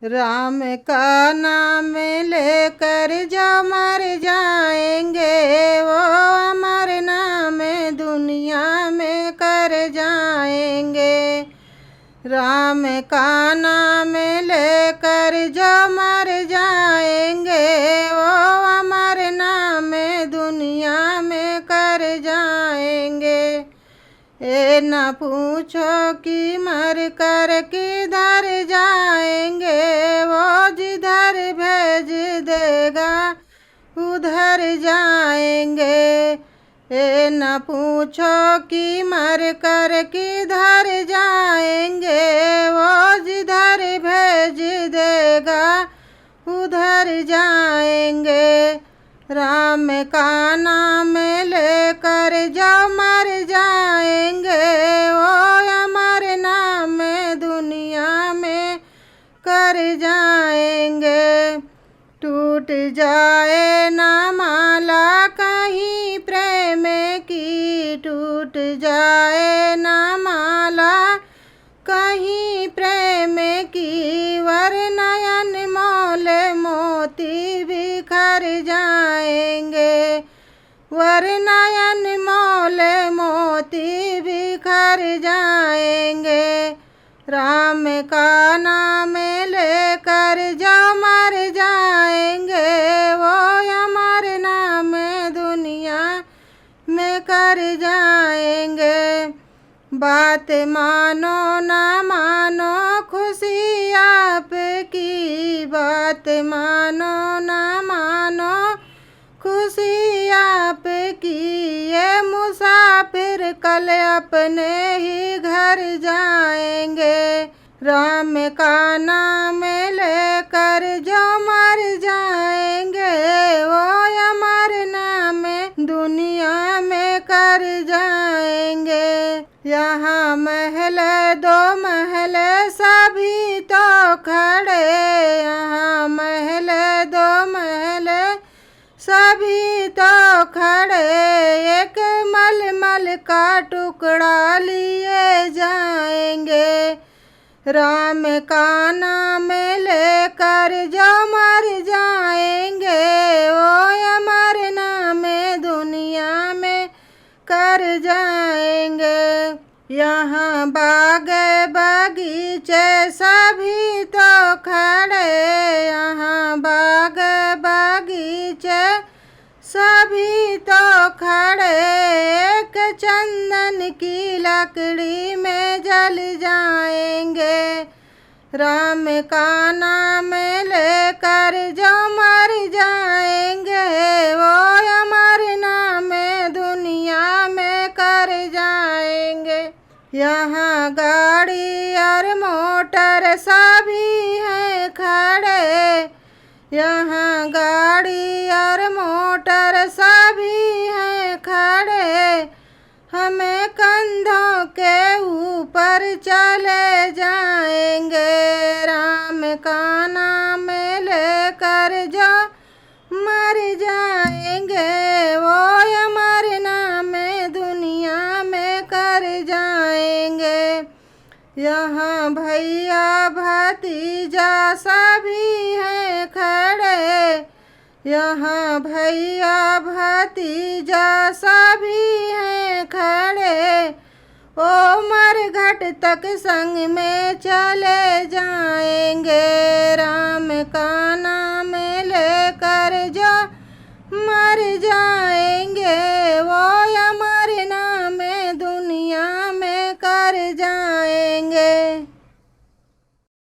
राम का नाम लेकर जो मर जाएंगे वो अमर नाम दुनिया में कर जाएंगे। राम का नाम लेकर जो मर जाएंगे वो अमर नाम दुनिया में कर जाएंगे। ए न पूछो कि मर कर किधर जाएंगे, वो जिधर भेज देगा उधर जाएंगे। ए न पूछो कि मर कर किधर जाएंगे, वो जिधर भेज देगा उधर जाएंगे। राम का नाम लेकर जो मर जाएंगे वो अमर नाम दुनिया में कर जाएंगे। टूट जाए ना माला कहीं प्रेम की, टूट जाए ना माला कहीं प्रेम की, वरना अनमोल मोती बिखर जाएंगे, वरना अनमोल मोती बिखर जाएंगे। राम का नाम लेकर जो मर जाएंगे वो अमर नाम दुनिया में कर जाएंगे। बात मानो ना मानो खुशी आपकी, बात मानो ना मानो खुशी आपकी, ये मुसाफिर कल अपने ही घर जाएंगे। राम का नाम लेकर जो मर जाएंगे वो अमर नाम दुनिया में कर जाएंगे। यहाँ महल दो महल सभी तो खड़े, यहाँ महल दो महल सभी तो खड़े, एक मलमल का टुकड़ा लिए जाएंगे। राम का नाम लेकर जो मर जाएंगे वो अमर नाम दुनिया में कर जाएंगे। यहाँ बाग बगीचे सभी तो खड़े, यहाँ बाग बगीचे सभी तो खड़े, एक चंदन की लकड़ी में जल जाएंगे। राम का नाम लेकर जो मर जाएंगे वो अमर नाम दुनिया में कर जाएंगे। यहाँ गाड़ी और मोटर सभी हैं खड़े, यहाँ गाड़ी और मोटर सभी हैं खड़े, हमें कंधों के ऊपर चले जाएंगे। राम का नाम लेकर जो मर जाएंगे वो अमर नाम दुनिया में कर जाएंगे। यहाँ भैया भतीजा सभी हैं खड़े, यहाँ भैया भतीजा सभी हैं खड़े, ओ मरघट तक संग में चले जाएंगे। राम का